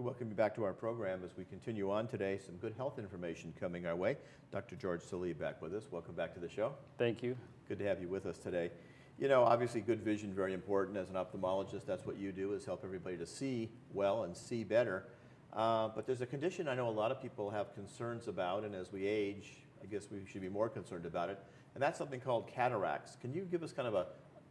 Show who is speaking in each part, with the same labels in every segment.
Speaker 1: welcome you back to our program as we continue on today. Some good health information coming our way. Dr. George Salib back with us. Welcome back to the show.
Speaker 2: Thank you.
Speaker 1: Good to have you with us today. You know, obviously good vision, very important. As an ophthalmologist, that's what you do, is help everybody to see well and see better. But there's a condition I know a lot of people have concerns about, and as we age, I guess we should be more concerned about it, and that's something called cataracts. Can you give us kind of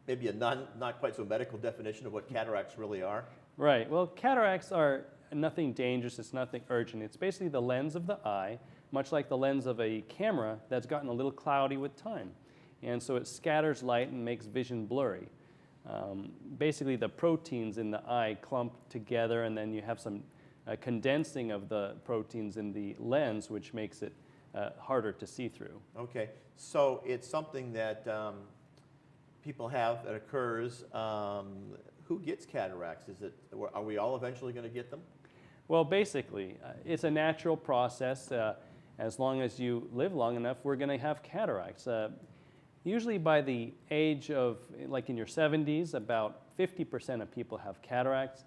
Speaker 1: maybe a not quite so medical definition of what cataracts really are?
Speaker 2: Right. Well, cataracts are nothing dangerous. It's nothing urgent. It's basically the lens of the eye, much like the lens of a camera that's gotten a little cloudy with time. And so it scatters light and makes vision blurry. Basically, the proteins in the eye clump together, and then you have some condensing of the proteins in the lens, which makes it harder to see through.
Speaker 1: Okay. So it's something that people have that occurs. Who gets cataracts? Are we all eventually going to get them?
Speaker 2: Well, basically, it's a natural process. As long as you live long enough, we're going to have cataracts. Usually by the age of, like in your 70s, about 50% of people have cataracts.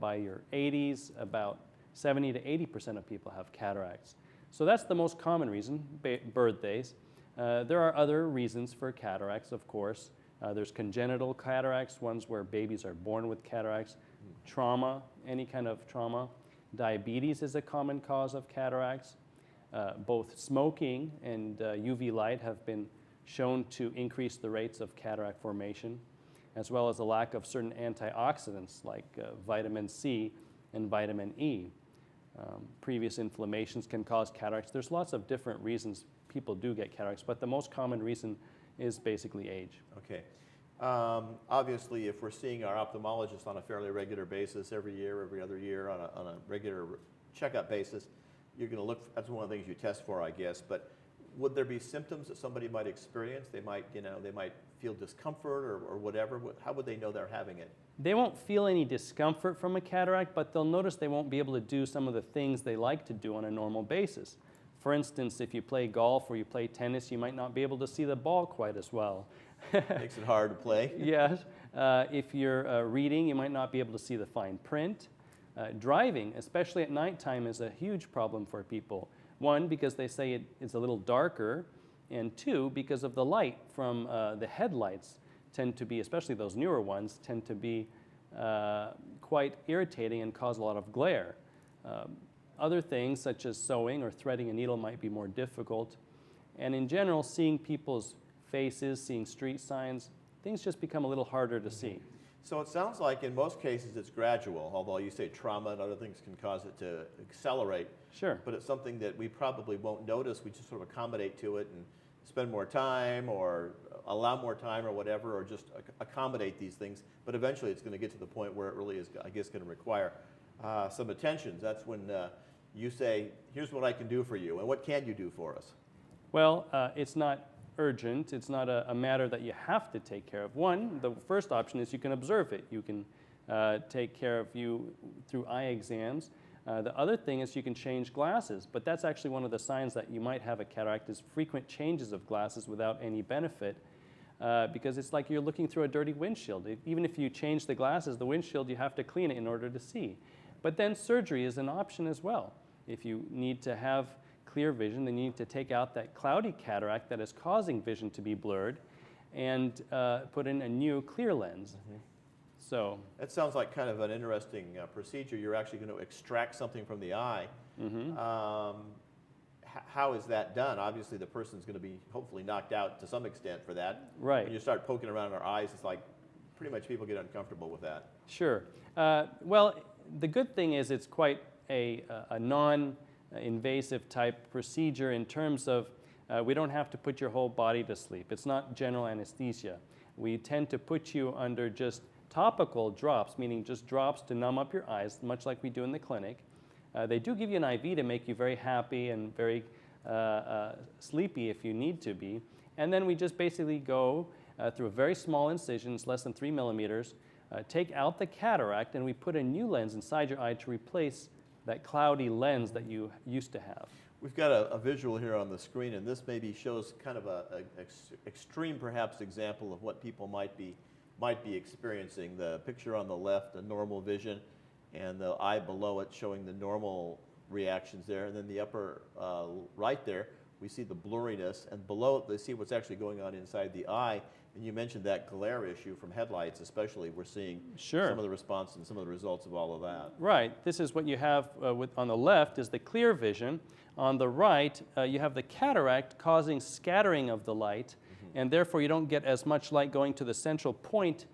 Speaker 2: By your 80s, about 70 to 80% of people have cataracts. So that's the most common reason, birthdays. There are other reasons for cataracts, of course. There's congenital cataracts, ones where babies are born with cataracts, trauma, any kind of trauma. Diabetes is a common cause of cataracts. Both smoking and UV light have been shown to increase the rates of cataract formation, as well as a lack of certain antioxidants like vitamin C and vitamin E. Previous inflammations can cause cataracts. There's lots of different reasons people do get cataracts, but the most common reason is basically age.
Speaker 1: Okay. Obviously, if we're seeing our ophthalmologist on a fairly regular basis, every year, every other year, on a regular checkup basis, you're going to look. That's one of the things you test for, I guess. But would there be symptoms that somebody might experience? They might feel discomfort or whatever. How would they know they're having it?
Speaker 2: They won't feel any discomfort from a cataract, but they'll notice they won't be able to do some of the things they like to do on a normal basis. For instance, if you play golf or you play tennis, you might not be able to see the ball quite as well.
Speaker 1: Makes it hard to play.
Speaker 2: Yes. If you're reading, you might not be able to see the fine print. Driving, especially at nighttime, is a huge problem for people. One, because they say it's a little darker, and two, because of the light from the headlights tend to be, especially those newer ones, tend to be quite irritating and cause a lot of glare. Other things, such as sewing or threading a needle, might be more difficult. And in general, seeing people's faces, seeing street signs, things just become a little harder to see.
Speaker 1: So it sounds like in most cases it's gradual, although you say trauma and other things can cause it to accelerate.
Speaker 2: Sure.
Speaker 1: But it's something that we probably won't notice. We just sort of accommodate to it and spend more time or allow more time or whatever, or just accommodate these things. But eventually it's going to get to the point where it really is, I guess, going to require some attention. That's when you say, here's what I can do for you. And what can you do for us?
Speaker 2: Well, it's not urgent. It's not a matter that you have to take care of. One, the first option is you can observe it. You can take care of you through eye exams. The other thing is you can change glasses, but that's actually one of the signs that you might have a cataract is frequent changes of glasses without any benefit, because it's like you're looking through a dirty windshield. Even if you change the glasses, the windshield, you have to clean it in order to see. But then surgery is an option as well. If you need to have clear vision, then you need to take out that cloudy cataract that is causing vision to be blurred and put in a new clear lens. Mm-hmm. So
Speaker 1: that sounds like kind of an interesting procedure. You're actually going to extract something from the eye. Mm-hmm. How is that done? Obviously, the person's going to be hopefully knocked out to some extent for that.
Speaker 2: Right.
Speaker 1: When you start poking around our eyes, it's like pretty much people get uncomfortable with that.
Speaker 2: Sure. Well, the good thing is it's quite a non-invasive type procedure in terms of we don't have to put your whole body to sleep. It's not general anesthesia. We tend to put you under just topical drops, meaning just drops to numb up your eyes, much like we do in the clinic. They do give you an IV to make you very happy and very sleepy if you need to be. And then we just basically go through a very small incision, it's less than 3 millimeters, take out the cataract, and we put a new lens inside your eye to replace that cloudy lens that you used to have.
Speaker 1: We've got a visual here on the screen, and this maybe shows kind of an extreme, perhaps, example of what people might be experiencing. The picture on the left, a normal vision, and the eye below it showing the normal reactions there, and then the upper right there, we see the blurriness, and below it, they see what's actually going on inside the eye. And you mentioned that glare issue from headlights, especially. We're seeing some of the response and some of the results of all of that.
Speaker 2: Right. This is what you have on the left is the clear vision. On the right, you have the cataract causing scattering of the light, and therefore you don't get as much light going to the central point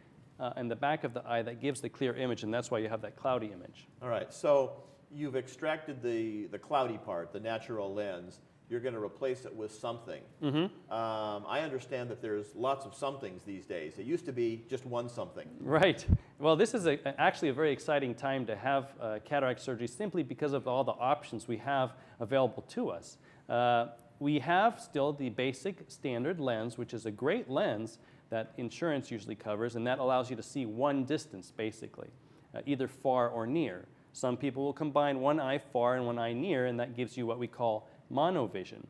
Speaker 2: in the back of the eye that gives the clear image, and that's why you have that cloudy image.
Speaker 1: All right. So you've extracted the cloudy part, the natural lens. You're going to replace it with something. I understand that there's lots of somethings these days. It used to be just one something.
Speaker 2: Right. Well, this is actually a very exciting time to have cataract surgery simply because of all the options we have available to us. We have still the basic standard lens, which is a great lens that insurance usually covers, and that allows you to see one distance, basically, either far or near. Some people will combine one eye far and one eye near, and that gives you what we call monovision.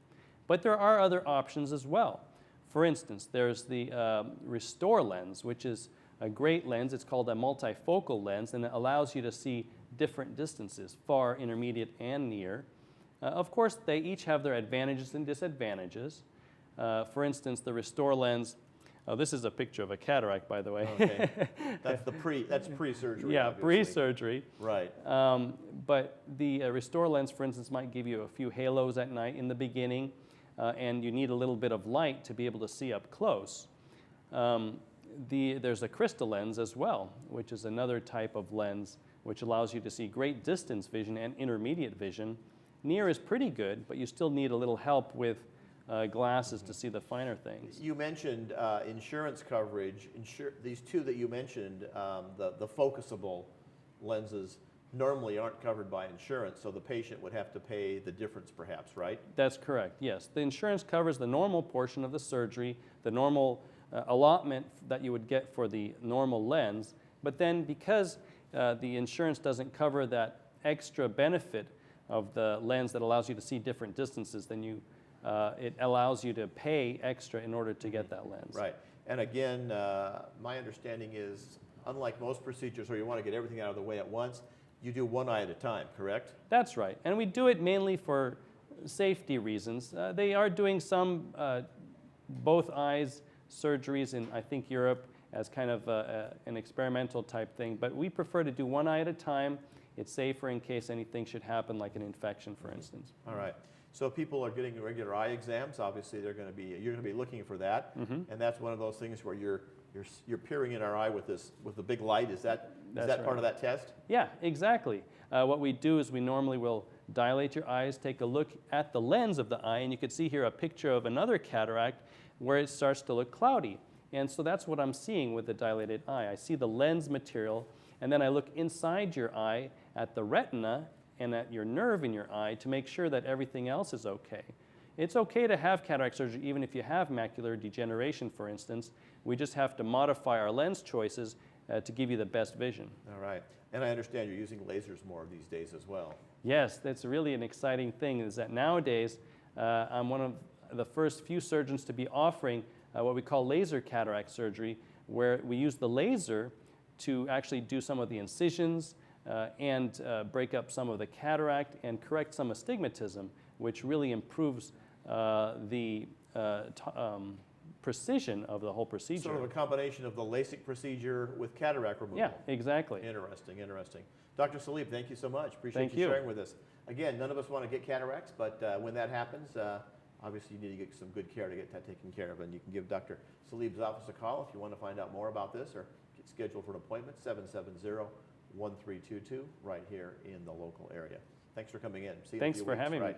Speaker 2: But there are other options as well. For instance, there's the Restore lens, which is a great lens. It's called a multifocal lens, and it allows you to see different distances, far, intermediate, and near. Of course, they each have their advantages and disadvantages. For instance, the Restore lens, this is a picture of a cataract, by the way.
Speaker 1: Okay. That's pre-surgery.
Speaker 2: Yeah,
Speaker 1: obviously.
Speaker 2: pre-surgery.
Speaker 1: Right.
Speaker 2: But the Restore lens, for instance, might give you a few halos at night in the beginning, and you need a little bit of light to be able to see up close. There's a crystal lens as well, which is another type of lens which allows you to see great distance vision and intermediate vision. Near is pretty good, but you still need a little help with glasses to see the finer things.
Speaker 1: You mentioned insurance coverage. These two that you mentioned, the focusable lenses, normally aren't covered by insurance, so the patient would have to pay the difference perhaps, right?
Speaker 2: That's correct, yes. The insurance covers the normal portion of the surgery, the normal allotment that you would get for the normal lens, but then because the insurance doesn't cover that extra benefit of the lens that allows you to see different distances, then it allows you to pay extra in order to get that lens.
Speaker 1: Right. And again, my understanding is, unlike most procedures where you want to get everything out of the way at once, you do one eye at a time, correct?
Speaker 2: That's right. And we do it mainly for safety reasons. They are doing some both eyes surgeries in, I think, Europe as kind of an experimental type thing. But we prefer to do one eye at a time. It's safer in case anything should happen, like an infection, for instance.
Speaker 1: All right. So if people are getting regular eye exams, obviously you're going to be looking for that, and that's one of those things where you're peering in our eye with the big light. Is that
Speaker 2: right.
Speaker 1: part of that test?
Speaker 2: Yeah, exactly. What we do is we normally will dilate your eyes, take a look at the lens of the eye, and you can see here a picture of another cataract where it starts to look cloudy. And so that's what I'm seeing with the dilated eye. I see the lens material, and then I look inside your eye at the retina and at your nerve in your eye to make sure that everything else is okay. It's okay to have cataract surgery even if you have macular degeneration, for instance. We just have to modify our lens choices to give you the best vision.
Speaker 1: All right. And I understand you're using lasers more these days as well.
Speaker 2: Yes, that's really an exciting thing, is that nowadays I'm one of the first few surgeons to be offering what we call laser cataract surgery, where we use the laser to actually do some of the incisions and break up some of the cataract and correct some astigmatism, which really improves the precision of the whole procedure.
Speaker 1: Sort of a combination of the LASIK procedure with cataract removal.
Speaker 2: Yeah, exactly.
Speaker 1: Interesting, interesting. Dr. Salib, thank you so much. Appreciate you sharing with us. Again, none of us want to get cataracts, but when that happens, obviously you need to get some good care to get that taken care of. And you can give Dr. Salib's office a call if you want to find out more about this or get scheduled for an appointment, 770-1322, right here in the local area. Thanks for coming in. See you
Speaker 2: Thanks
Speaker 1: in a few
Speaker 2: for
Speaker 1: weeks,
Speaker 2: having me.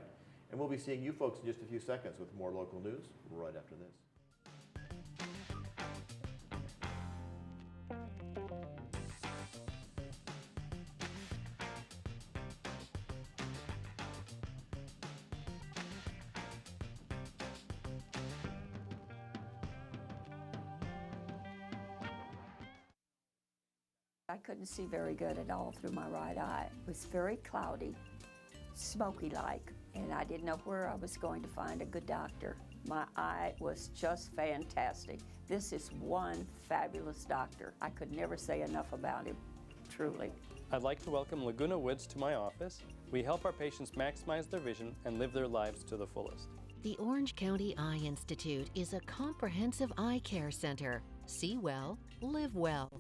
Speaker 1: And we'll be seeing you folks in just a few seconds with more local news right after this.
Speaker 3: I couldn't see very good at all through my right eye. It was very cloudy, smoky-like, and I didn't know where I was going to find a good doctor. My eye was just fantastic. This is one fabulous doctor. I could never say enough about him. truly.
Speaker 2: I'd like to welcome Laguna Woods to my office. We help our patients maximize their vision and live their lives to the fullest.
Speaker 4: The Orange County Eye Institute is a comprehensive eye care center. See well, live well.